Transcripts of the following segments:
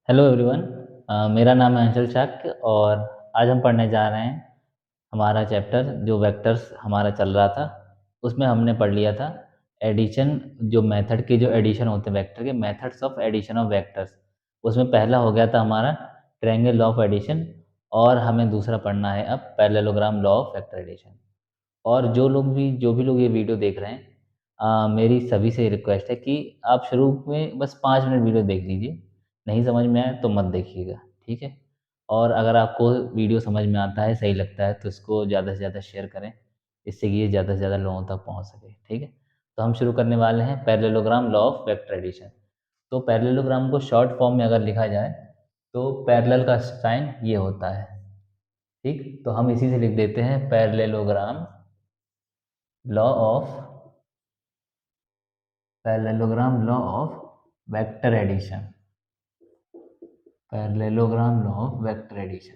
Hello everyone. मेरा नाम है अंशल शाक और आज हम पढ़ने जा रहे हैं हमारा चैप्टर जो वेक्टर्स हमारा चल रहा था। उसमें हमने पढ़ लिया था एडिशन, जो मेथड के जो एडिशन होते हैं वेक्टर के, methods of addition of vectors. उसमें पहला हो गया था हमारा ट्रायंगल लॉ ऑफ एडिशन और हमें दूसरा पढ़ना है अब parallelogram law of vector addition. और जो भी लोग ये वीडियो देख रहे हैं, मेरी सभी से रिक्वेस्ट है कि आप शुरू में बस 5 मिनट वीडियो देख लीजिए। नहीं समझ में आए तो मत देखिएगा, ठीक है। और अगर आपको वीडियो समझ में आता है, सही लगता है, तो इसको ज़्यादा से ज़्यादा शेयर करें, इससे कि ये ज़्यादा से ज़्यादा लोगों तक पहुंच सके, ठीक है। तो हम शुरू करने वाले हैं parallelogram law of vector addition. तो पैरेललोग्राम को शॉर्ट फॉर्म में अगर लिखा जाए तो पैरेलल का साइन ये होता है, ठीक। तो हम इसी से लिख देते हैं parallelogram law of parallelogram law of vector addition. Parallelogram law of vector addition.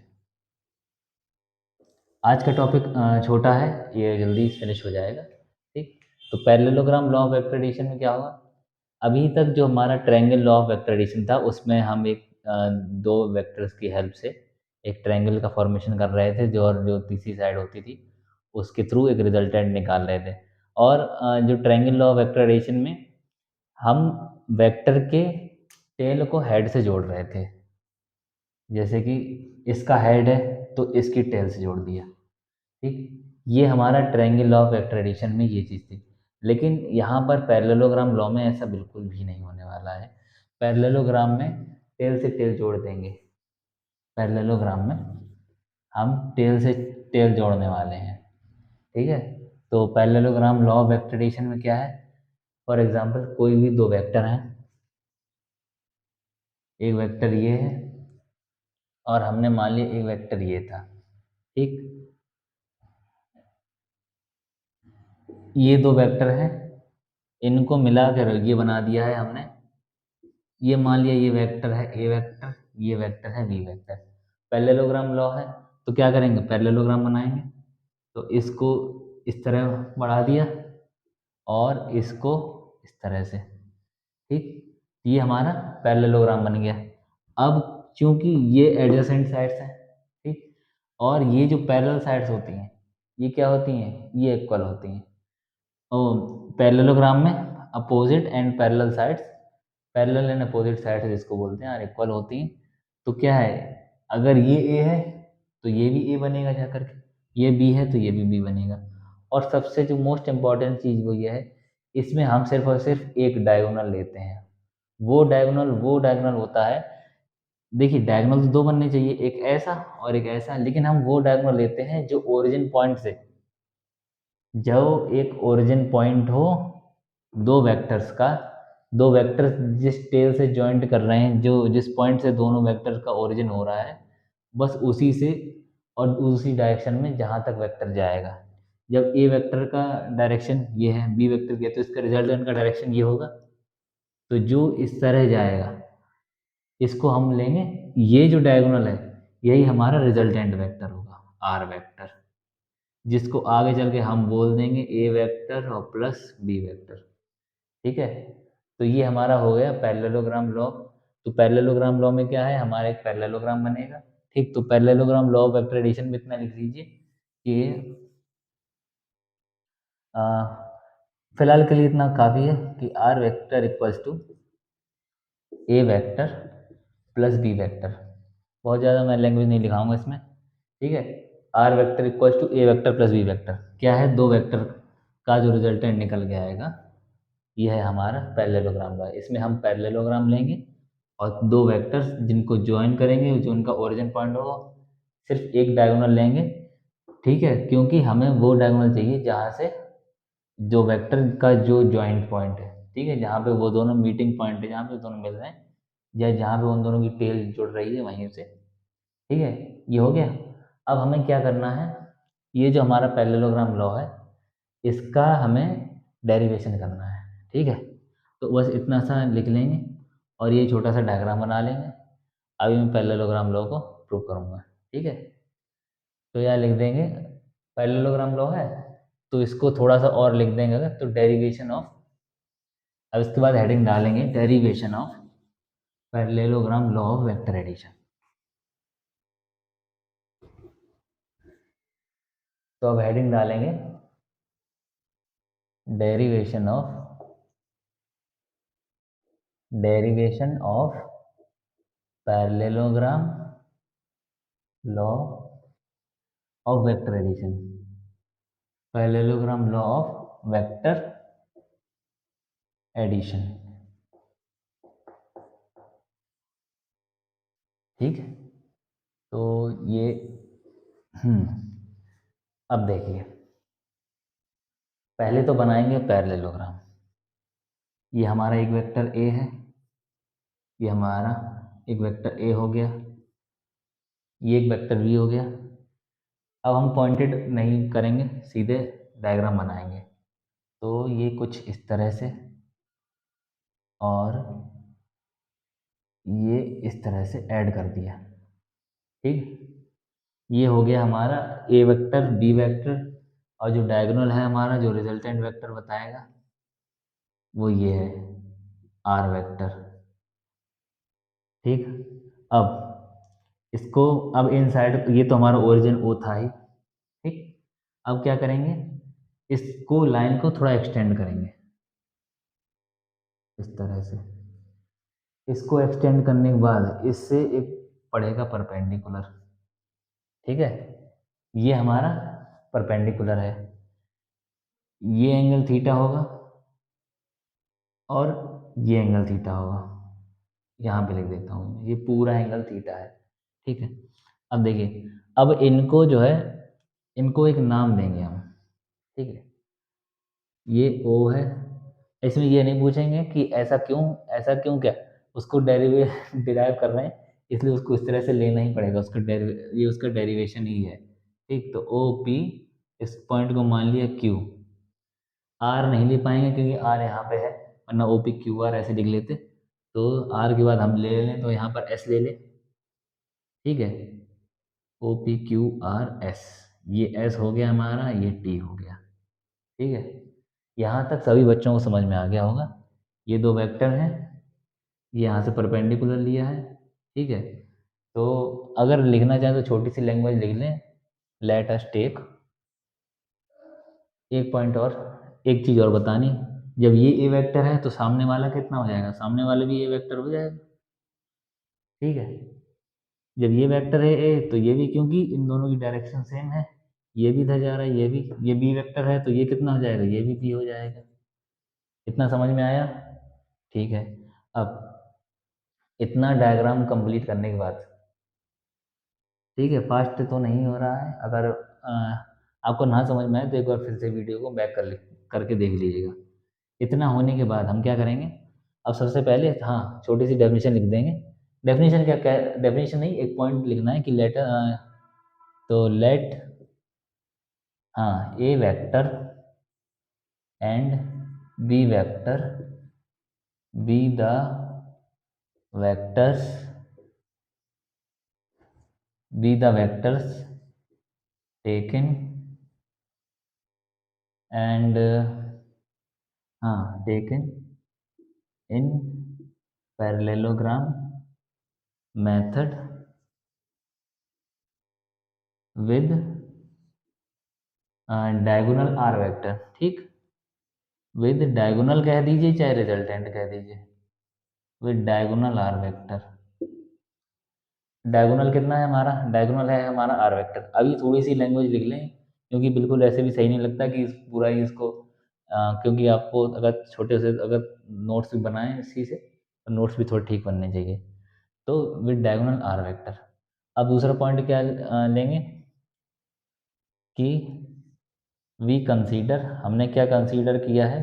आज का टॉपिक छोटा है, ये जल्दी फिनिश हो जाएगा, ठीक। तो parallelogram law of vector addition में क्या होगा, अभी तक जो हमारा triangle law of vector addition था उसमें हम दो वेक्टर्स की हेल्प से एक ट्रायंगल का फॉर्मेशन कर रहे थे, जो तीसरी साइड होती थी उसके थ्रू एक रिजल्टेंट निकाल रहे थे। और जो triangle law of vector addition में हम वेक्टर के टेल को हेड से जोड़ रहे थे। जैसे कि इसका हेड है तो इसकी टेल से जोड़ दिया, ठीक। ये हमारा triangle law of vector addition में ये चीज़ थी। लेकिन यहाँ पर पैरेललोग्राम लॉ में ऐसा बिल्कुल भी नहीं होने वाला है। पैरेललोग्राम में टेल से टेल जोड़ देंगे। पैरेललोग्राम में हम टेल से टेल जोड़ने वाले हैं, ठीक है। तो parallelogram law of vector addition में क्या है, फॉर एग्जांपल कोई भी दो वेक्टर हैं, एक वेक्टर ये है और हमने मान लिया एक वेक्टर ये था, ठीक। ये दो वेक्टर हैं, इनको मिलाकर ये बना दिया है हमने। ये मान लिया ये वेक्टर है ए वेक्टर, ये वेक्टर है बी वेक्टर। पैरेललोग्राम लॉ है तो क्या करेंगे, पैरेललोग्राम बनाएंगे। तो इसको इस तरह बढ़ा दिया और इसको इस तरह से, ठीक। ये हमारा पैरेललोग्राम बन गया। अब चूंकि ये एडजेसेंट साइड्स हैं, ठीक, और ये जो पैरेलल साइड्स होती हैं ये क्या होती हैं, ये इक्वल होती हैं। पैरेललोग्राम में opposite and parallel sides, parallel and opposite sides जिसको बोलते हैं, और इक्वल होती हैं। तो क्या है, अगर ये ए है तो ये भी ए बनेगा जा करके, ये बी है तो ये भी बी बनेगा। और सबसे जो मोस्ट इम्पॉर्टेंट चीज़ वो ये है, इसमें हम सिर्फ और सिर्फ एक डायगोनल लेते हैं। वो डायगोनल होता है, देखिए डायगोनल तो दो बनने चाहिए, एक ऐसा और एक ऐसा, लेकिन हम वो डायगोनल लेते हैं जो ओरिजिन पॉइंट से, जो एक ओरिजिन पॉइंट हो दो वेक्टर्स का, दो वेक्टर्स जिस टेल से जॉइंट कर रहे हैं, जो जिस पॉइंट से दोनों वेक्टर्स का ओरिजिन हो रहा है, बस उसी से और उसी डायरेक्शन में जहाँ तक वेक्टर जाएगा। जब ए वेक्टर का डायरेक्शन ये है, बी वेक्टर की है, तो इसका रिजल्टेंट का डायरेक्शन ये होगा। तो जो इस तरह जाएगा इसको हम लेंगे, ये जो डायगोनल है यही हमारा रिजल्टेंट वेक्टर होगा, आर वेक्टर, जिसको आगे चल के हम बोल देंगे ए वेक्टर और प्लस बी वेक्टर, ठीक है। तो ये हमारा हो गया पैरेललोग्राम लॉ। तो पैरेललोग्राम लॉ में क्या है, हमारा एक पैरेललोग्राम बनेगा, ठीक। तो parallelogram law of vector addition में इतना लिख लीजिए कि आ, फिलहाल के लिए इतना काफ़ी है कि R vector equals to A vector plus B vector. बहुत ज़्यादा मैं लैंग्वेज नहीं लिखाऊंगा इसमें, ठीक है। R vector equals to A vector plus B vector क्या है, दो वेक्टर का जो रिजल्टेंट निकल के आएगा ये है हमारा पैरेललोग्राम लॉ। इसमें हम पैरेललोग्राम लेंगे और दो वेक्टर्स जिनको ज्वाइन करेंगे, जो उनका ओरिजिन पॉइंट होगा, सिर्फ एक डायगोनल लेंगे, ठीक है। क्योंकि हमें वो डायगोनल चाहिए जहाँ से जो वेक्टर का जो जॉइंट पॉइंट है, ठीक है, जहाँ पे वो दोनों मीटिंग पॉइंट है, जहाँ पे दोनों मिल रहे हैं, या जहाँ पे उन दोनों की टेल जुड़ रही है वहीं से, ठीक है। ये हो गया। अब हमें क्या करना है, ये जो हमारा पैरेललोग्राम लॉ है इसका हमें डेरिवेशन करना है, ठीक है। तो बस इतना सा लिख लेंगे और ये छोटा सा डायग्राम बना लेंगे। अभी मैं पैरेललोग्राम लॉ को प्रूव करूँगा, ठीक है। तो यहाँ लिख देंगे पैरेललोग्राम लॉ है, तो इसको थोड़ा सा और लिख देंगे अगर, तो डेरिवेशन ऑफ, अब इसके बाद हेडिंग डालेंगे derivation of parallelogram law of vector addition. तो अब हेडिंग डालेंगे derivation of parallelogram law of vector addition. Parallelogram law of vector addition. ठीक, तो ये अब देखिए, पहले तो बनाएंगे पैरेललोग्राम। ये हमारा एक वेक्टर ए है, ये हमारा एक वेक्टर ए हो गया, ये एक वेक्टर बी हो गया। अब हम पॉइंटेड नहीं करेंगे, सीधे डायग्राम बनाएंगे। तो ये कुछ इस तरह से, और ये इस तरह से ऐड कर दिया। ठीक, ये हो गया हमारा ए वेक्टर बी वेक्टर, और जो डायगोनल है हमारा, जो रिजल्टेंट वेक्टर बताएगा, वो ये है आर वेक्टर। ठीक, अब इसको, अब इन साइड, ये तो हमारा ओरिजिन ओ था ही। ठीक, अब क्या करेंगे, इसको लाइन को थोड़ा एक्सटेंड करेंगे इस तरह से। इसको एक्सटेंड करने के बाद इससे एक पड़ेगा परपेंडिकुलर। ठीक है, ये हमारा परपेंडिकुलर है, ये एंगल थीटा होगा और ये एंगल थीटा होगा। यहाँ पे लिख देता हूँ, ये पूरा एंगल थीटा है। ठीक है, अब देखिए, अब इनको जो है, इनको एक नाम देंगे हम। ठीक है, ये ओ है। इसमें ये नहीं पूछेंगे कि ऐसा क्यों, ऐसा क्यों, क्या उसको डिराइव कर रहे हैं, इसलिए उसको इस तरह से लेना ही पड़ेगा, उसका ये उसका डेरिवेशन ही है। ठीक, तो ओ पी, इस पॉइंट को मान लिया क्यू। आर नहीं ले पाएंगे क्योंकि आर यहाँ पे है, वरना ओ पी क्यू आर ऐसे लिख लेते। तो आर के बाद हम ले लें, तो यहाँ पर एस ले लें। ठीक है, O P Q R S, ये एस हो गया हमारा, ये टी हो गया। ठीक है, यहाँ तक सभी बच्चों को समझ में आ गया होगा। ये दो वेक्टर हैं, ये यहाँ से परपेंडिकुलर लिया है। ठीक है, तो अगर लिखना चाहें तो छोटी सी लैंग्वेज लिख लें, लेट अस टेक। एक पॉइंट और, एक चीज़ और बतानी, जब ये ए वेक्टर है तो सामने वाला कितना हो जाएगा, सामने वाला भी ए वेक्टर हो जाएगा। ठीक है, जब ये वेक्टर है ए, तो ये भी, क्योंकि इन दोनों की डायरेक्शन सेम है, ये भी इधर जा रहा है, ये भी, ये बी वेक्टर है तो ये कितना हो जाएगा, ये भी बी हो जाएगा। इतना समझ में आया? ठीक है, अब इतना डायग्राम कंप्लीट करने के बाद, ठीक है, फास्ट तो नहीं हो रहा है, अगर आपको ना समझ में आए तो एक बार फिर से वीडियो को बैक करके देख लीजिएगा। इतना होने के बाद हम क्या करेंगे, अब सबसे पहले, हाँ, छोटी सी डेफिनेशन लिख देंगे। डेफिनेशन क्या क्या, डेफिनेशन नहीं, एक पॉइंट लिखना है कि तो लेट, हाँ, A vector and B vector be the vectors, be the vectors taken and, हाँ, taken in parallelogram method with diagonal R vector. ठीक, विद डायगोनल कह दीजिए चाहे रिजल्टेंट कह दीजिए, with diagonal R vector. Diagonal कितना है हमारा, डायगोनल है हमारा आर वेक्टर। अभी थोड़ी सी लैंग्वेज लिख लें, क्योंकि बिल्कुल ऐसे भी सही नहीं लगता कि पूरा ही इसको, क्योंकि आपको अगर छोटे से अगर नोट्स भी बनाएं इसी से, तो नोट्स भी थोड़े ठीक बनने चाहिए। तो विद डायगोनल आर वेक्टर। अब दूसरा पॉइंट क्या लेंगे कि वी कंसीडर, हमने क्या कंसीडर किया है,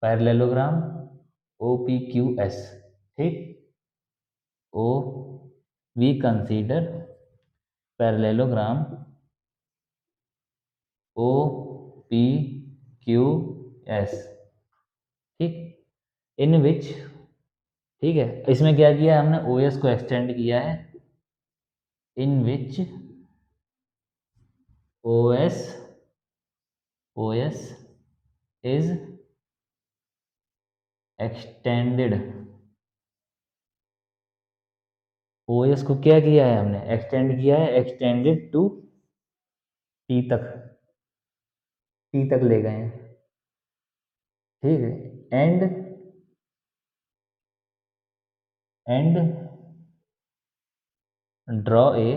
parallelogram O P Q S. ठीक, oh, we consider parallelogram O P Q S. ठीक, इन विच, ठीक है, इसमें क्या किया है हमने, ओ एस को एक्सटेंड किया है, in which O S, O S is extended O S को क्या किया है हमने, एक्सटेंड किया है, एक्सटेंडेड टू टी तक, टी तक ले गए हैं, ठीक है। एंड ड्रॉ ए,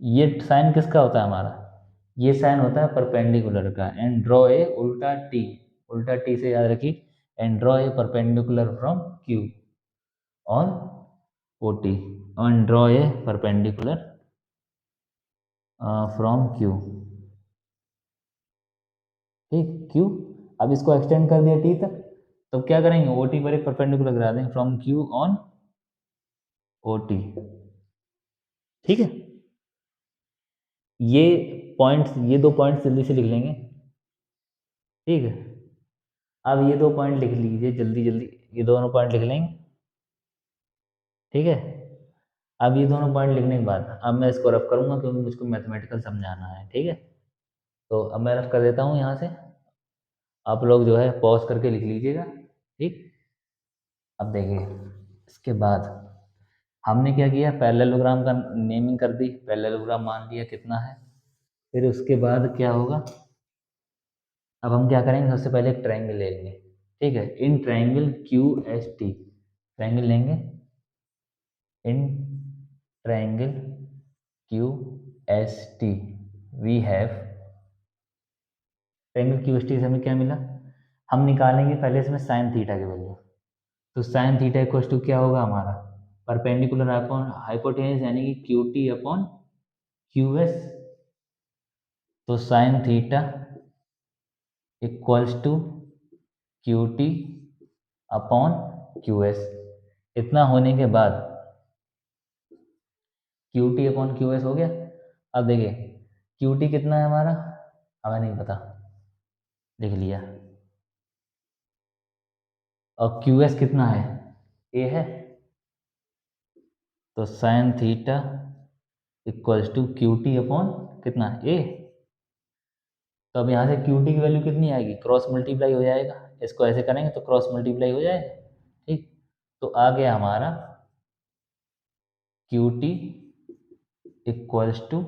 ये साइन किसका होता है हमारा, ये साइन होता है परपेंडिकुलर का। एंड ड्रॉ ए उल्टा टी, उल्टा टी से याद रखिए, and draw a perpendicular from Q on O T, and draw a perpendicular from Q, ठीक, क्यू। अब इसको एक्सटेंड कर दिया टी तक, तो क्या करेंगे, ओ टी पर एक परपेंडिकुलर गिरा देंगे from Q on O T, ठीक है। ये पॉइंट्स, ये दो पॉइंट्स जल्दी से लिख लेंगे, ठीक है। अब ये दो पॉइंट लिख लीजिए जल्दी जल्दी, ये दोनों पॉइंट लिख लेंगे, ठीक है। अब ये दोनों पॉइंट लिखने के बाद अब मैं इसको रफ करूंगा क्योंकि मुझको मैथमेटिकल समझाना है, ठीक है। तो अब मैं रफ कर देता हूँ यहाँ से, आप लोग जो है पॉज करके लिख लीजिएगा, ठीक। अब देखिए, इसके बाद हमने क्या किया, पैरेललोग्राम का नेमिंग कर दी, पैरेललोग्राम मान लिया कितना है। फिर उसके बाद क्या होगा, अब हम क्या करेंगे, सबसे पहले एक ट्रायंगल ले लेंगे, ठीक है। In triangle Q S T, triangle लेंगे, in triangle Q S T we have, triangle Q S T से हमें क्या मिला, हम निकालेंगे पहले इसमें साइन थीटा की वैल्यू। तो साइन थीटा इक्वल टू क्या होगा हमारा, परपेंडिकुलर अपॉन हाइपोटेन्यूज यानी कि Q T upon Q S. तो sine theta equals to Q T upon Q S. इतना होने के बाद Q T upon Q S हो गया। अब देखिए क्यू टी कितना है हमारा, हमें नहीं पता, लिख लिया। और क्यू एस कितना है, ए है, तो sine theta equals to Q T upon कितना, ए। तो अब यहाँ से क्यू टी की वैल्यू कितनी आएगी, क्रॉस मल्टीप्लाई हो जाएगा, इसको ऐसे करेंगे तो क्रॉस मल्टीप्लाई हो जाएगा, ठीक। तो आ गया हमारा Q T equals to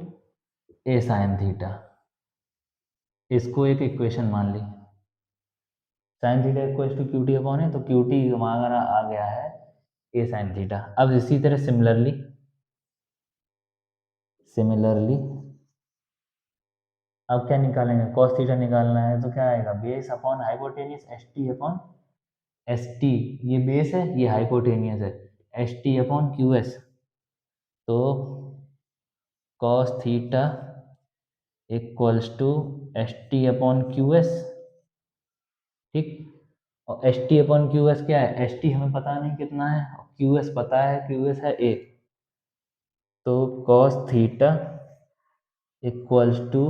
A sign theta, इसको एक इक्वेशन मान ली। Sine theta equals to Q T upon है, तो क्यू टी हमारा आ गया है ए साइन थीटा। अब इसी तरह सिमिलरली अब क्या निकालेंगे, कॉस थीटा निकालना है, तो क्या आएगा, base upon hypotenuse S T upon S T, ये बेस है ये हाइपोटेनियस है, S T upon Q S. तो cos theta equals to S T upon Q S, ठीक। और S T upon Q S क्या है, एस टी हमें पता नहीं कितना है, क्यू एस पता है, क्यू एस है ए। तो cos theta equals to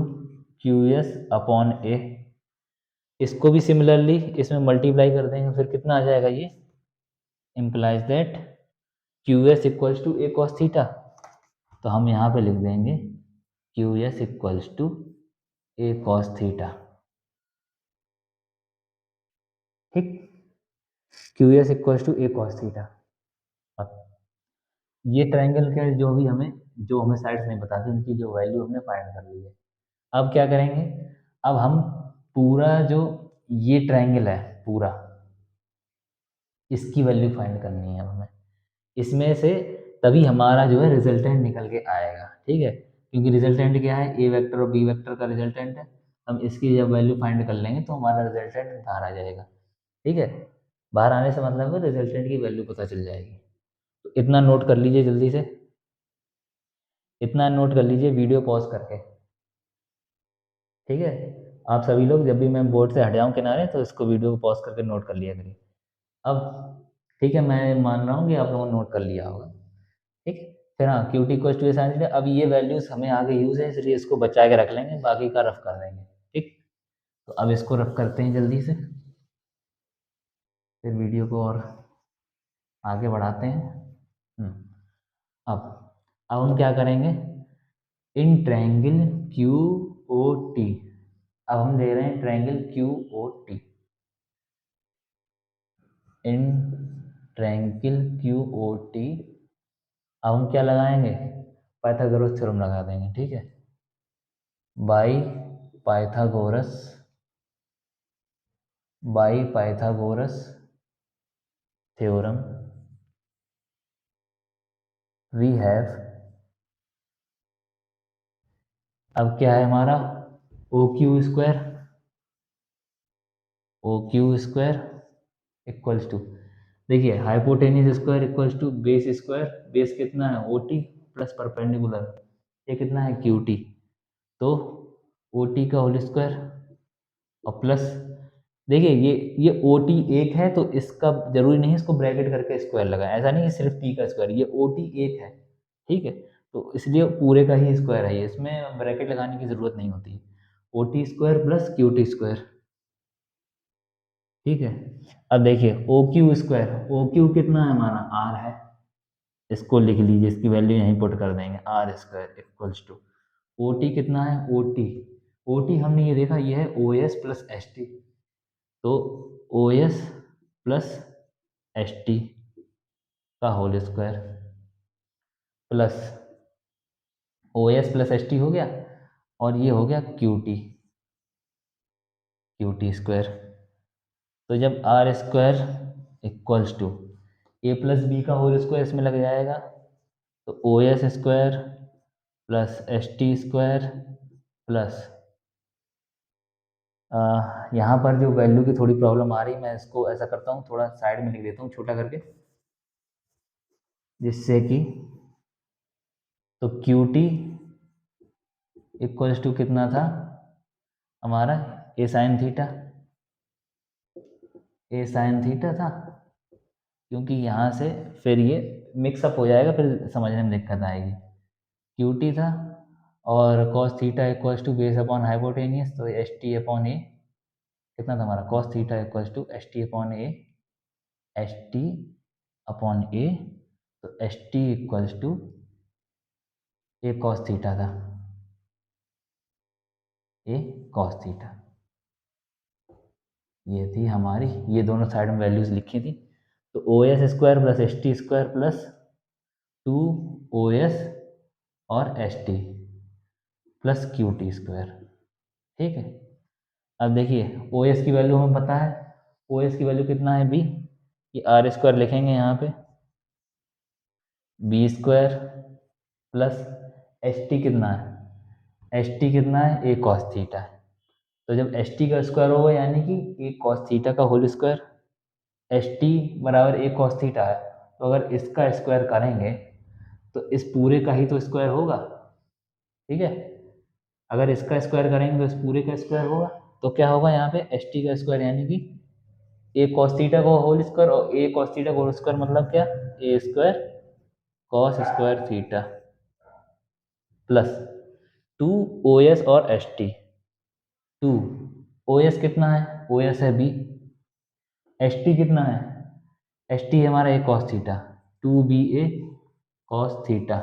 Q S upon A, इसको भी सिमिलरली इसमें मल्टीप्लाई कर देंगे, फिर कितना आ जाएगा, ये implies that Q S equals to A cos theta. तो हम यहाँ पे लिख देंगे Q S equals to A cos theta, ठीक। Q S equals to A cos theta. ये ट्रायंगल के जो हमें साइड्स नहीं बताती उनकी जो वैल्यू हमने फाइंड कर ली है। अब क्या करेंगे, अब हम पूरा जो ये ट्रायंगल है पूरा, इसकी वैल्यू फाइंड करनी है हमें, इसमें से तभी हमारा जो है रिजल्टेंट निकल के आएगा, ठीक है। क्योंकि रिजल्टेंट क्या है, ए वेक्टर और बी वेक्टर का रिजल्टेंट है। हम इसकी जब वैल्यू फाइंड कर लेंगे तो हमारा रिजल्टेंट बाहर आ जाएगा, ठीक है। बाहर आने से मतलब है रिजल्टेंट की वैल्यू पता चल जाएगी। तो इतना नोट कर लीजिए जल्दी से, इतना नोट कर लीजिए वीडियो पॉज करके, ठीक है। आप सभी लोग जब भी मैं बोर्ड से हट जाऊँ किनारे तो इसको वीडियो को पॉज करके नोट कर लिया करिए। अब ठीक है, मैं मान रहा हूँ कि आप लोगों ने नोट कर लिया होगा, ठीक। फिर हाँ, Q T equals to A sign theta, अब ये वैल्यूज हमें आगे यूज है इसलिए इसको बचा के रख लेंगे, बाकी का रफ कर देंगे, ठीक। तो अब इसको रफ करते हैं जल्दी से, फिर वीडियो को और आगे बढ़ाते हैं। अब अब हम क्या करेंगे, in triangle Q O T, अब हम ले रहे हैं triangle Q O T, in triangle Q O T अब हम क्या लगाएंगे, पाइथागोरस थ्योरम लगा देंगे, ठीक है। By Pythagoras theorem we have, अब क्या है हमारा, O Q square equals to, देखिए hypotenuse square equals to base square, base कितना है ओ टी प्लस परपेंडिकुलर, ये कितना है क्यू टी, तो ओ टी का होल स्क्वायर और प्लस, देखिए ये ओ टी एक है तो इसका जरूरी नहीं इसको ब्रैकेट करके स्क्वायर लगाए, ऐसा नहीं कि सिर्फ टी का स्क्वायर, ये ओ टी एक है, ठीक है, तो इसलिए पूरे का ही स्क्वायर है ये, इसमें ब्रैकेट लगाने की जरूरत नहीं होती, O T square plus Q T square, ठीक है। अब देखिए O Q square, O Q कितना है हमारा आर है, इसको लिख लीजिए, इसकी वैल्यू यहीं पुट कर देंगे, R square equals to, O T कितना है, ओ टी हमने ये देखा ये है O S plus S T, तो O S plus S T का whole square plus O S plus S T हो गया, और ये हो गया क्यू टी स्क्वायर, तो जब R square equals to A plus B का होल स्क्वायर इसमें लग जाएगा, तो O S square plus S T square plus, यहाँ पर जो वैल्यू की थोड़ी प्रॉब्लम आ रही है, मैं इसको ऐसा करता हूँ थोड़ा साइड में लिख देता हूँ छोटा करके, जिससे कि, तो क्यू टी इक्वल्स टू कितना था हमारा, ए साइन थीटा था, क्योंकि यहाँ से फिर ये मिक्सअप हो जाएगा, फिर समझने में दिक्कत आएगी, क्यू टी था, और cos theta equals to base upon hypotenuse, तो एस टी अपॉन ए कितना था हमारा, cos theta equals to S T upon A, S T upon A, तो S T equals to A cos theta था, A cos theta, ये थी हमारी, ये दोनों साइड में वैल्यूज लिखी थी, तो O S square plus S T square plus two O S और S T plus Q T square, ठीक है। अब देखिए ओ एस की वैल्यू हमें पता है, ओ एस की वैल्यू कितना है बी, ये आर स्क्वायर लिखेंगे यहाँ पे, B square plus S T कितना है, एस टी कितना है ए कॉस थीटा है, तो जब एस टी का स्क्वायर होगा यानी कि ए कॉस थीटा का होल स्क्वायर, एस टी बराबर ए कॉस थीटा है, तो अगर इसका स्क्वायर करेंगे तो इस पूरे का ही तो स्क्वायर होगा, ठीक है, अगर इसका स्क्वायर करेंगे तो इस पूरे का स्क्वायर होगा, तो क्या होगा यहाँ पे एस टी का स्क्वायर यानी कि ए कॉस थीटा को होल स्क्वायर, और ए कॉस थीटा को होल स्क्वायर मतलब क्या, A square cos square theta plus two O S और S T, two O S कितना है, ओ एस है बी, एस टी कितना है, एस टी हमारा A cos theta, two B A cos theta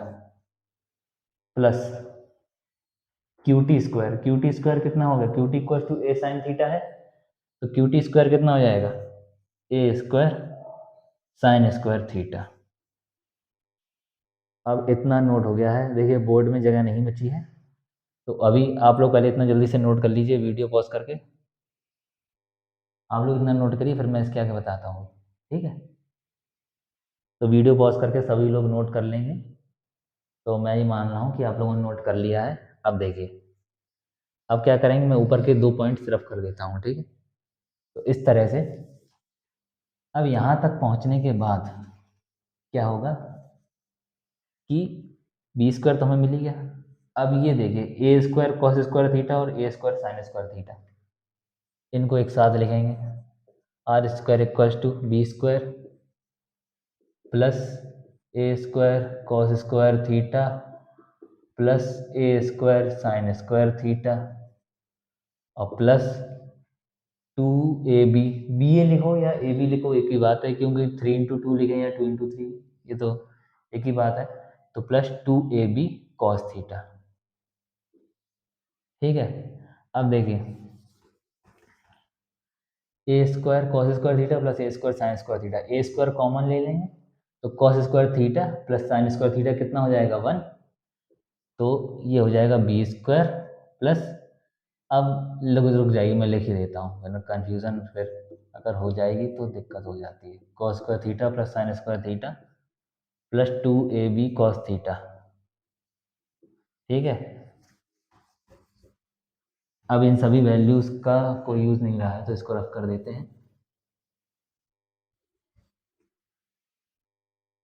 plus Q T square कितना हो गया, Q T equal to A sign theta है, तो क्यू टी स्क्वायर कितना हो जाएगा, ए स्क्वायर साइन स्क्वायर थीटा। अब इतना नोट हो गया है, देखिए बोर्ड में जगह नहीं बची है, तो अभी आप लोग पहले इतना जल्दी से नोट कर लीजिए वीडियो पॉज करके, आप लोग इतना नोट करिए, फिर मैं इसके आगे बताता हूँ, ठीक है। तो वीडियो पॉज करके सभी लोग नोट कर लेंगे, तो मैं ये मान रहा हूँ कि आप लोगों ने नोट कर लिया है। अब देखिए अब क्या करेंगे, मैं ऊपर के 2 पॉइंट सिर्फ कर देता हूँ, ठीक है, तो इस तरह से अब यहाँ तक पहुँचने के बाद क्या होगा कि बी स्क्वायर तो हमें मिल ही गया, अब ये देखिए A square cos square theta और A square sine square theta, इनको एक साथ लिखेंगे, R square equals to B square plus A square cos square theta plus A square sine square theta और plus two A B, B A लिखो या A B लिखो एक ही बात है, क्योंकि 3 into 2 लिखें या 2 into 3 ये तो एक ही बात है, तो plus two A B cos theta, ठीक है। अब देखिए A square cos square theta plus A square sine square theta, A square common ले लेंगे, तो cos square theta plus sine square theta कितना हो जाएगा 1। तो ये हो जाएगा बी स्क्वायर प्लस, अब रुक जाइए मैं लिख ही देता हूँ वरना कन्फ्यूज़न फिर अगर हो जाएगी तो दिक्कत हो जाती है। Cos square theta plus sine square theta plus 2ab cos theta. ठीक है, अब इन सभी वैल्यूज़ का कोई यूज़ नहीं रहा है तो इसको रख कर देते हैं।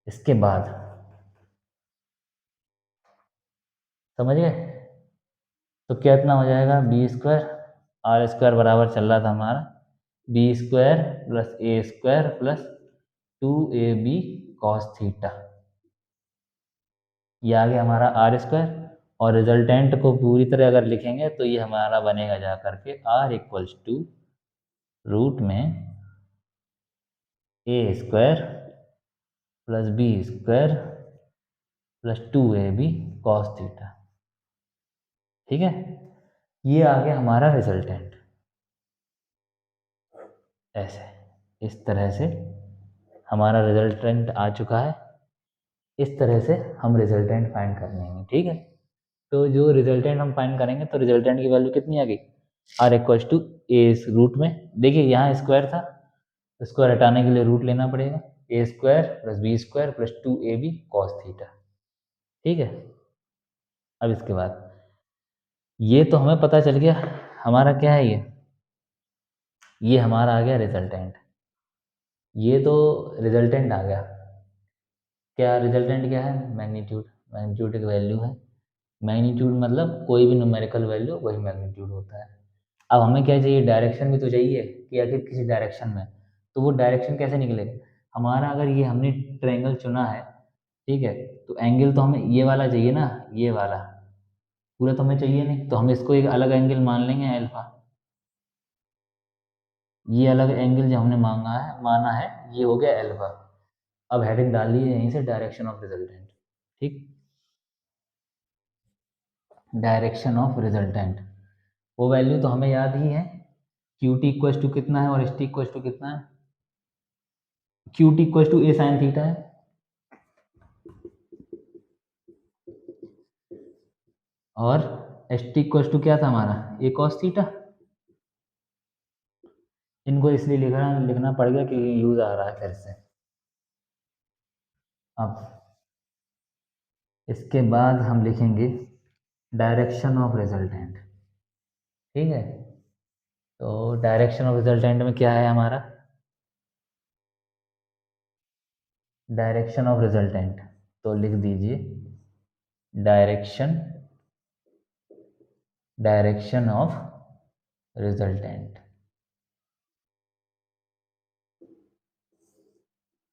इसके बाद समझ गए, तो कितना हो जाएगा बी स्क्वायर, आर स्क्वायर बराबर चल रहा था हमारा B square plus A square plus 2ab cos theta. ये आ गया हमारा आर स्क्वायर, और रिजल्टेंट को पूरी तरह अगर लिखेंगे तो ये हमारा बनेगा जा करके आर इक्वल्स टू रूट में A square plus B square plus 2ab cos theta. ठीक है, ये आ गया हमारा रिजल्टेंट। ऐसे इस तरह से हमारा रिजल्टेंट आ चुका है। इस तरह से हम रिजल्टेंट फाइंड कर लेंगे। ठीक है, तो जो रिजल्टेंट हम फाइंड करेंगे तो रिजल्टेंट की वैल्यू कितनी आ गई, R equals to A root में, देखिए यहाँ स्क्वायर था, स्क्वायर हटाने के लिए रूट लेना पड़ेगा, A square plus B square plus 2ab cos theta. ठीक है, अब इसके बाद ये तो हमें पता चल गया हमारा क्या है, ये हमारा आ गया रिजल्टेंट। ये तो रिजल्टेंट आ गया, क्या रिजल्टेंट क्या है, मैग्नीट्यूड, मैग्नीट्यूड एक वैल्यू है। मैग्नीट्यूड मतलब कोई भी न्यूमेरिकल वैल्यू वही मैग्नीट्यूड होता है। अब हमें क्या चाहिए, डायरेक्शन भी तो चाहिए कि आखिर किसी डायरेक्शन में, तो वो डायरेक्शन कैसे निकलेगा हमारा, अगर ये हमने ट्रायंगल चुना है, ठीक है, तो एंगल तो हमें ये वाला चाहिए ना, ये वाला पूरा तो हमें चाहिए नहीं, तो हम इसको एक अलग एंगल मान लेंगे अल्फा। ये अलग एंगल जो हमने माना है ये हो गया अल्फा। अब हेडिंग डाल ली है यहीं से, डायरेक्शन ऑफ रिजल्टेंट। ठीक, डायरेक्शन ऑफ रिजल्टेंट, वो वैल्यू तो हमें याद ही है, क्यू टी इक्वल्स टू कितना है और एस टी इक्वल्स टू कितना है, Q T equals to A sign theta है, और एस टी इक्वल्स टू क्या था हमारा, ए कॉस थीटा। इनको इसलिए लिखना पड़ गया कि यूज आ रहा है फिर से। अब इसके बाद हम लिखेंगे डायरेक्शन ऑफ रिजल्टेंट। ठीक है, तो डायरेक्शन ऑफ रिजल्टेंट में क्या है हमारा, डायरेक्शन ऑफ रिजल्टेंट, तो लिख दीजिए डायरेक्शन, डायरेक्शन ऑफ रिजल्टेंट।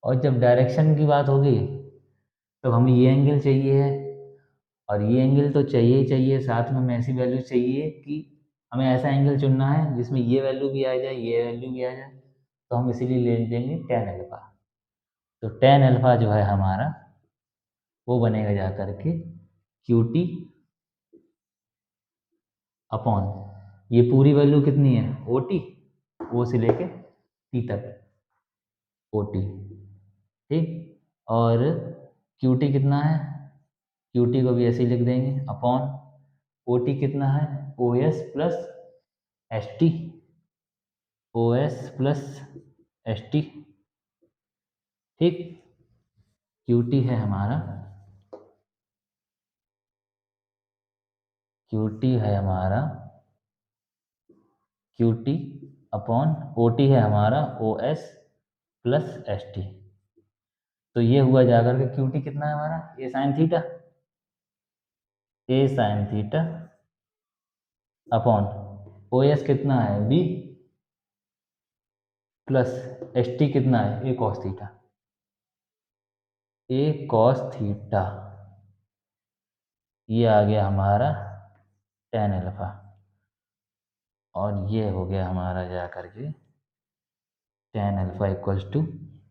और जब डायरेक्शन की बात होगी तो हमें ये एंगल चाहिए है, और ये एंगल तो चाहिए ही चाहिए, साथ में हमें ऐसी वैल्यू चाहिए कि हमें ऐसा एंगल चुनना है जिसमें ये वैल्यू भी आ जाए, ये वैल्यू भी आ जाए, तो हम इसीलिए ले लेंगे टेन अल्फा। तो टेन अल्फा जो है हमारा वो बनेगा जा करके क्यू टी अपॉन, ये पूरी वैल्यू कितनी है ओ टी, ओ से लेके टी तक ओ टी। ठीक, और क्यू टी कितना है, क्यू टी को भी ऐसे ही लिख देंगे अपॉन ओ टी कितना है, O S plus S T, O S plus S T. ठीक, क्यू टी है हमारा, क्यू टी है हमारा Q T upon O T है हमारा O S plus S T. तो ये हुआ जाकर के क्यू टी कितना है हमारा, A sign theta, A sign theta upon O S कितना है बी प्लस एस टी कितना है A cos theta, A cos theta. ये आ गया हमारा टेन अल्फा, और ये हो गया हमारा जा करके tan alpha equals to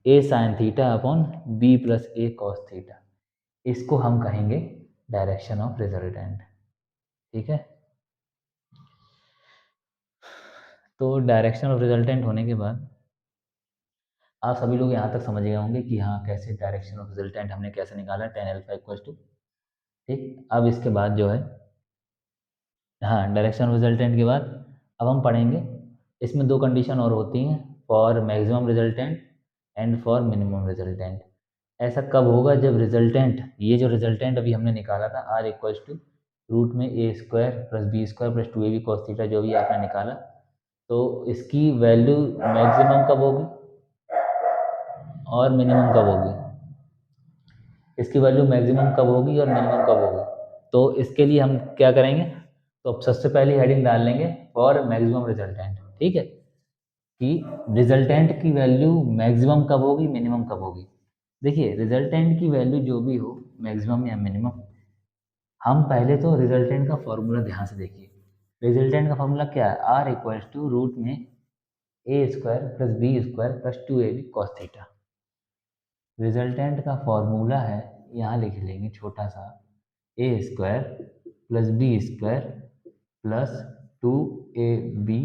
A sign theta upon B plus A cos theta. इसको हम कहेंगे डायरेक्शन ऑफ रिजल्टेंट। ठीक है, तो डायरेक्शन ऑफ रिजल्टेंट होने के बाद आप सभी लोग यहाँ तक समझ गए होंगे कि हाँ कैसे डायरेक्शन ऑफ रिजल्टेंट हमने कैसे निकाला, टेन एल्फा इक्वल टू। ठीक, अब इसके बाद जो है, हाँ डायरेक्शन ऑफ रिजल्टेंट के बाद अब हम पढ़ेंगे, इसमें दो कंडीशन और होती हैं, for maximum resultant and for minimum resultant. ऐसा कब होगा, जब रिजल्टेंट, ये जो रिजल्टेंट अभी हमने निकाला था आर इक्वल्स टू रूट में A square plus B square plus two A B cos theta, जो भी आपने निकाला, तो इसकी वैल्यू मैक्सिमम कब होगी और मिनिमम कब होगी, इसकी वैल्यू मैक्सिमम कब होगी और मिनिमम कब होगी। तो इसके लिए हम क्या करेंगे, तो अब सबसे पहले हेडिंग डाल लेंगे फॉर मैक्सिमम रिजल्टेंट। ठीक है, कि रिजल्टेंट की वैल्यू मैक्सिमम कब होगी, मिनिमम कब होगी। देखिए रिजल्टेंट की वैल्यू जो भी हो, मैक्सिमम या मिनिमम, हम पहले तो रिजल्टेंट का फॉर्मूला ध्यान से देखिए। रिजल्टेंट का फॉर्मूला क्या है, आर इक्वल्स टू रूट में A square plus B square plus two A B cos theta. Resultant का फॉर्मूला है, यहाँ लिख लेंगे छोटा सा, A square plus B square plus two A B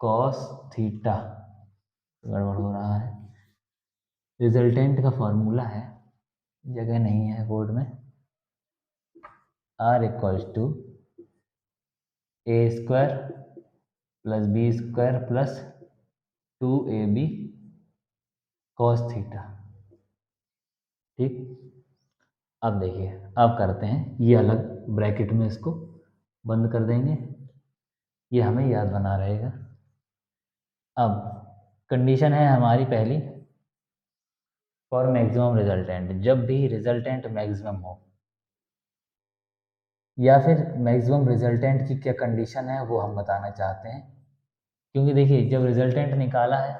cos theta. गड़बड़ हो रहा है, रिजल्टेंट का फॉर्मूला है, जगह नहीं है बोर्ड में, R equals to A square plus B square plus two A B cos theta. ठीक, अब देखिए, अब करते हैं ये अलग ब्रैकेट में, इसको बंद कर देंगे, ये हमें याद बना रहेगा। अब कंडीशन है हमारी पहली, फॉर मैक्सिमम रिजल्टेंट, जब भी रिजल्टेंट मैक्सिमम हो, या फिर मैक्सिमम रिजल्टेंट की क्या कंडीशन है वो हम बताना चाहते हैं। क्योंकि देखिए जब रिजल्टेंट निकाला है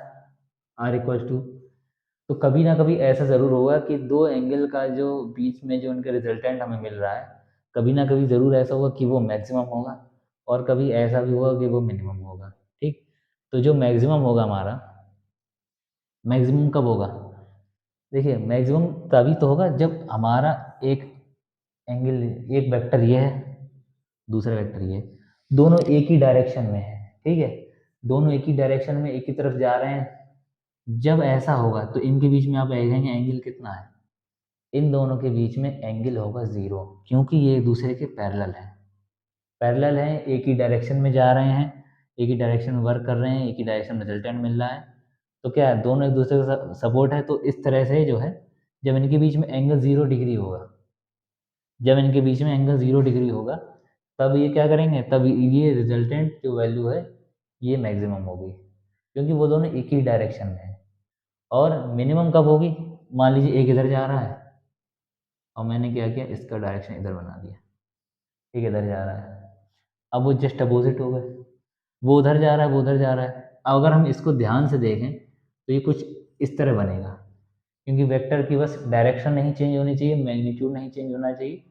आर इक्वल टू, तो कभी ना कभी ऐसा ज़रूर होगा कि दो एंगल का जो बीच में जो उनका रिजल्टेंट हमें मिल रहा है, कभी ना कभी ज़रूर ऐसा होगा कि वो मैक्सिमम होगा, और कभी ऐसा भी होगा कि वो मिनिमम होगा। ठीक, तो जो मैक्सिमम होगा हमारा, मैक्सिमम कब होगा, देखिए मैक्सिमम तभी तो होगा जब हमारा एक एंगल, एक वेक्टर ये है, दूसरा वेक्टर ये, दोनों एक ही डायरेक्शन में है। ठीक है, दोनों एक ही डायरेक्शन में एक ही तरफ जा रहे हैं, जब ऐसा होगा तो इनके बीच में आप देखेंगे एंगल कितना है, इन दोनों के बीच में एंगल होगा ज़ीरो, क्योंकि ये एक दूसरे के पैरेलल हैं। पैरेलल हैं, एक ही डायरेक्शन में जा रहे हैं, एक ही डायरेक्शन में वर्क कर रहे हैं, एक ही डायरेक्शन में रिजल्टेंट मिल रहा है, तो क्या है, दोनों एक दूसरे का सपोर्ट है। तो इस तरह से जो है, जब इनके बीच में एंगल 0 डिग्री होगा, जब इनके बीच में एंगल 0 डिग्री होगा, तब ये क्या करेंगे, तब ये रिजल्टेंट जो वैल्यू है ये मैक्सिमम होगी, क्योंकि वो दोनों एक ही डायरेक्शन में है। और मिनिमम कब होगी, मान लीजिए एक इधर जा रहा है और मैंने क्या किया, इसका डायरेक्शन इधर बना दिया, एक इधर जा रहा है, अब वो जस्ट अपोजिट हो गए, वो उधर जा रहा है, वो उधर जा रहा है। अब अगर हम इसको ध्यान से देखें तो ये कुछ इस तरह बनेगा, क्योंकि वेक्टर की बस डायरेक्शन नहीं चेंज होनी चाहिए, मैग्नीट्यूड नहीं चेंज होना चाहिए,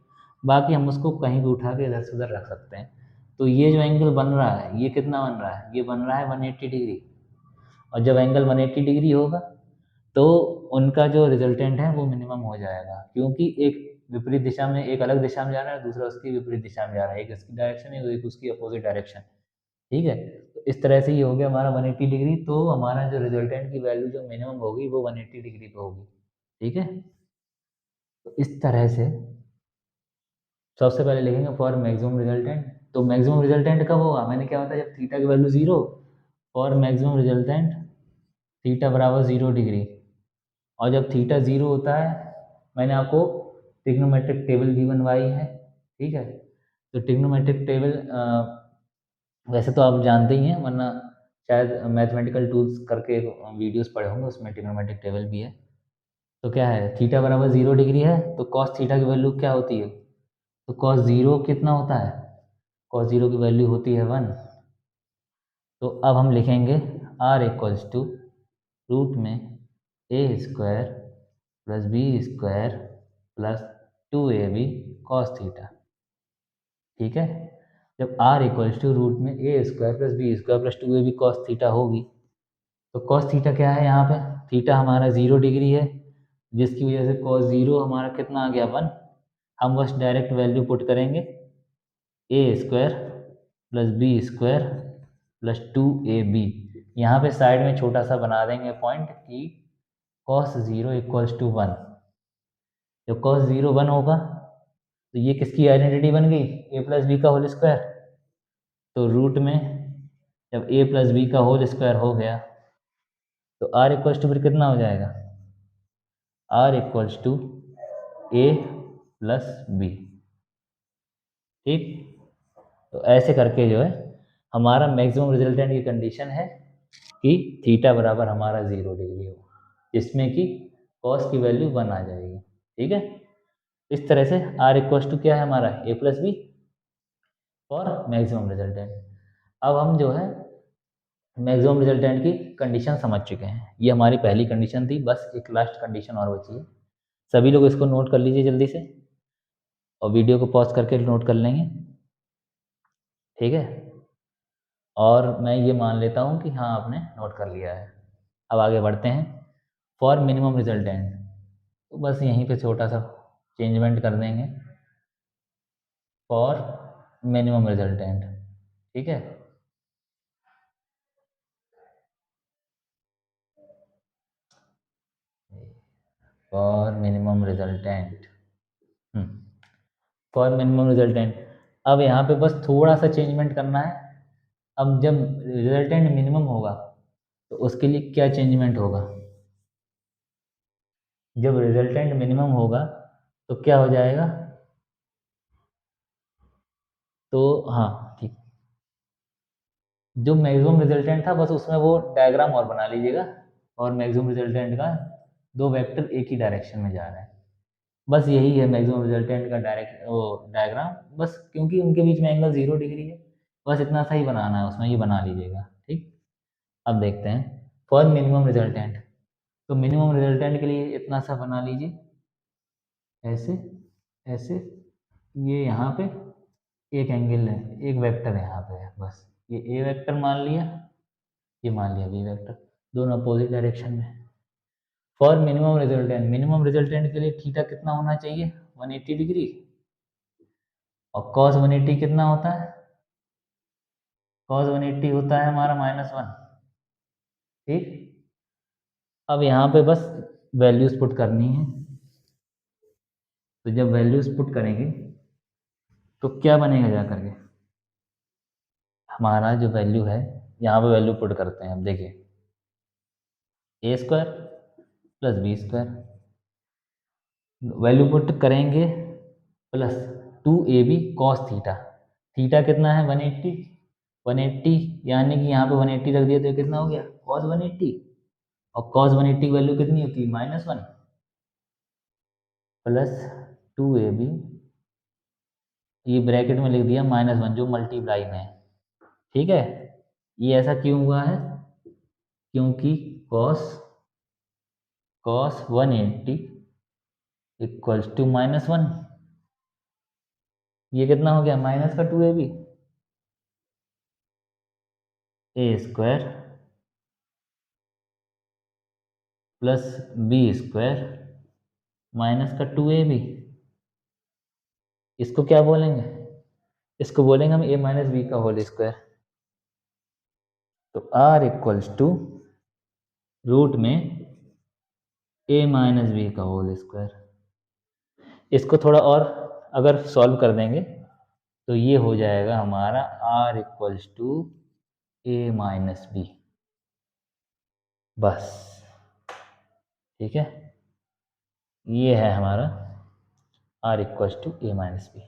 बाकी हम उसको कहीं भी उठा के इधर से उधर रख सकते हैं। तो ये जो एंगल बन रहा है, ये कितना बन रहा है, ये बन रहा है 180 डिग्री। और जब एंगल 180 डिग्री होगा तो उनका जो रिजल्टेंट है वो मिनिमम हो जाएगा, क्योंकि एक विपरीत दिशा में, एक अलग दिशा में जा रहा है, दूसरा उसकी विपरीत दिशा में जा रहा है, एक इसकी डायरेक्शन है, एक उसकी अपोजिट डायरेक्शन। ठीक है, तो इस तरह से ये हो गया हमारा 180 डिग्री, तो हमारा जो रिजल्टेंट की वैल्यू जो मिनिमम होगी वो 180 डिग्री पे होगी। ठीक है, तो इस तरह से सबसे पहले लिखेंगे फॉर मैक्सिमम रिजल्टेंट। तो मैक्सिमम रिजल्टेंट कब होगा, मैंने क्या बताया, जब थीटा की value 0, for maximum resultant theta बराबर 0 डिग्री। और जब थीटा 0 होता है, मैंने आपको ट्रिग्नोमेट्रिक टेबल भी बनवाई है। ठीक है, तो ट्रिग्नोमेट्रिक टेबल वैसे तो आप जानते ही हैं, वरना शायद मैथमेटिकल टूल्स करके वीडियोस पढ़े होंगे, उसमें ट्रिग्नोमेट्रिक टेबल भी है। तो क्या है, थीटा बराबर 0 डिग्री है, तो कॉस थीटा की वैल्यू क्या होती है, तो कॉस 0 कितना होता है, कॉस 0 की वैल्यू होती है 1। तो अब हम लिखेंगे आर इक्वल्स टू रूट में A square plus B square plus two A B cos theta. ठीक है, जब आर इक्वल्स टू रूट में A square plus B square plus two A B cos theta होगी, तो कॉस थीटा क्या है, यहाँ पे थीटा हमारा 0 डिग्री है, जिसकी वजह से कॉस 0 हमारा कितना आ गया 1। हम बस डायरेक्ट वैल्यू पुट करेंगे, A square plus B square plus two A B, यहाँ पे साइड में छोटा सा बना देंगे पॉइंट कि cos 0 इक्वल्स टू 1। जब cos 0 1 होगा तो ये किसकी आइडेंटिटी बन गई, a प्लस बी का होल स्क्वायर। तो रूट में जब a प्लस बी का होल स्क्वायर हो गया तो r इक्वल्स टू फिर कितना हो जाएगा, r equals to a plus B. ठीक, तो ऐसे करके जो है हमारा मैक्सिमम रिजल्टेंट की कंडीशन है कि थीटा बराबर हमारा 0 डिग्री हो, जिसमें कि कॉस की वैल्यू 1 आ जाएगी। ठीक है, इस तरह से r इक्वल्स टू क्या है हमारा a प्लस बी और मैक्सिमम रिजल्टेंट। अब हम जो है मैक्सिमम रिजल्टेंट की कंडीशन समझ चुके हैं। ये हमारी पहली कंडीशन थी, बस एक लास्ट कंडीशन और बची है। सभी लोग इसको नोट कर लीजिए जल्दी से, और वीडियो को पॉज करके नोट कर लेंगे। ठीक है, और मैं ये मान लेता हूँ कि हाँ आपने नोट कर लिया है। अब आगे बढ़ते हैं। फॉर मिनिमम रिजल्टेंट, तो बस यहीं पे छोटा सा चेंजमेंट कर देंगे, फॉर मिनिमम रिजल्टेंट। ठीक है, for minimum resultant, for minimum resultant. अब यहाँ पे बस थोड़ा सा चेंजमेंट करना है। अब जब रिजल्टेंट मिनिमम होगा तो उसके लिए क्या चेंजमेंट होगा, जब रिजल्टेंट मिनिमम होगा तो क्या हो जाएगा, तो हाँ ठीक, जो मैक्सिमम रिजल्टेंट था बस उसमें वो डायग्राम और बना लीजिएगा, और मैक्सिमम रिजल्टेंट का दो वेक्टर एक ही डायरेक्शन में जा रहे हैं, बस यही है मैक्सिमम रिजल्टेंट का डायरेक्ट वो डायग्राम। बस क्योंकि उनके बीच में एंगल 0 डिग्री है, बस इतना सा ही बनाना है उसमें, ये बना लीजिएगा। ठीक, अब देखते हैं फॉर मिनिमम रिजल्टेंट। तो मिनिमम रिजल्टेंट के लिए इतना सा बना लीजिए, ऐसे ऐसे, ये यहाँ पे एक एंगल है, एक वेक्टर यहाँ पे है, बस ये ए वेक्टर मान लिया, ये मान लिया बी वेक्टर, दोनों अपोजिट डायरेक्शन में। For minimum resultant, minimum resultant के लिए थीटा कितना होना चाहिए, 180 डिग्री, और कॉस 180 कितना होता है, कॉस 180 होता है हमारा -1। ठीक, अब यहाँ पे बस वैल्यूज पुट करनी है। तो जब वैल्यूज पुट करेंगे तो क्या बनेगा जा करके, हमारा जो वैल्यू है, यहाँ पे वैल्यू पुट करते हैं। अब देखिए, A square plus B square, value put करेंगे, plus 2ab cos theta, theta कितना है 180, 180 यानी कि यहाँ पे 180 रख दिया तो कितना हो गया कॉस 180, और कॉस 180 की वैल्यू कितनी होती है -1, प्लस 2ab, ये ब्रैकेट में लिख दिया -1 जो मल्टीप्लाई में है। ठीक है, ये ऐसा क्यों हुआ है, क्योंकि कॉस कॉस 180 इक्वल्स टू -1, ये कितना हो गया माइनस का 2ab, A square plus B square minus का 2ab, इसको क्या बोलेंगे, इसको बोलेंगे हम ए माइनस बी का होल स्क्वायर। तो आर इक्वल्स टू रूट में ए माइनस बी का होल स्क्वायर। इसको थोड़ा और अगर सॉल्व कर देंगे तो ये हो जाएगा हमारा R equals to A minus B, बस। ठीक है, ये है हमारा R equals to A minus B.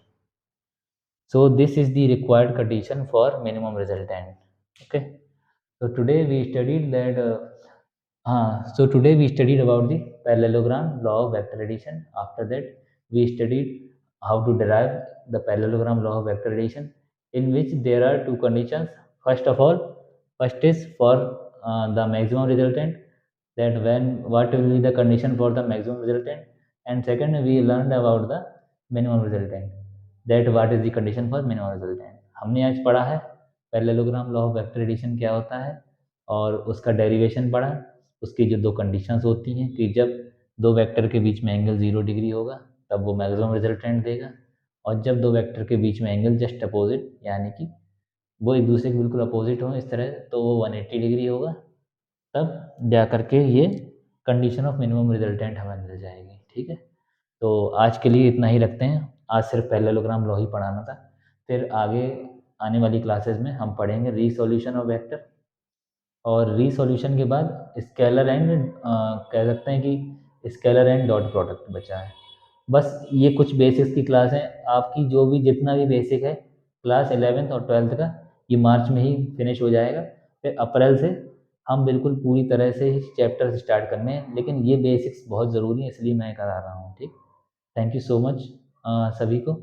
So this is the required condition for minimum resultant. Okay. So today we studied that. So today we studied about the parallelogram, law of vector addition. After that, we studied how to derive the parallelogram law of vector addition, in which there are two conditions. First of all, first is for the maximum resultant. That when what will be the condition for the maximum resultant, and second we learned about the minimum resultant. That what is the condition for minimum resultant. हमने आज पढ़ा है parallelogram law of vector addition क्या होता है, और उसका derivation पढ़ा, उसकी जो दो कंडीशंस होती हैं कि जब दो वेक्टर के बीच में एंगल 0 डिग्री होगा तब वो मैक्सिमम रिजल्टेंट देगा, और जब दो वेक्टर के बीच में एंगल जस्ट अपोजिट यानी कि वो एक दूसरे के बिल्कुल अपोजिट हों इस तरह, तो वो 180 डिग्री होगा, तब जा करके ये कंडीशन ऑफ मिनिमम रिजल्टेंट हमें मिल जाएगी। ठीक है, तो आज के लिए इतना ही रखते हैं। आज सिर्फ पैरेललोग्राम लॉ ही पढ़ाना था। फिर आगे आने वाली क्लासेस में हम पढ़ेंगे रीसोल्यूशन ऑफ वेक्टर, और रीसोल्यूशन के बाद स्केलर एंड कह सकते हैं कि स्केलर एंड डॉट प्रोडक्ट बचा है। बस ये कुछ बेसिक्स की क्लास है आपकी, जो भी जितना भी बेसिक है क्लास 11th और 12th का, ये मार्च में ही फिनिश हो जाएगा। फिर अप्रैल से हम बिल्कुल पूरी तरह से ही चैप्टर स्टार्ट करने हैं, लेकिन ये बेसिक्स बहुत ज़रूरी है इसलिए मैं करा रहा हूँ। ठीक, थैंक यू सो मच सभी को।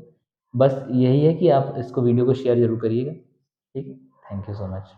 बस यही है कि आप इसको वीडियो को शेयर ज़रूर करिएगा। ठीक है, थैंक यू सो मच।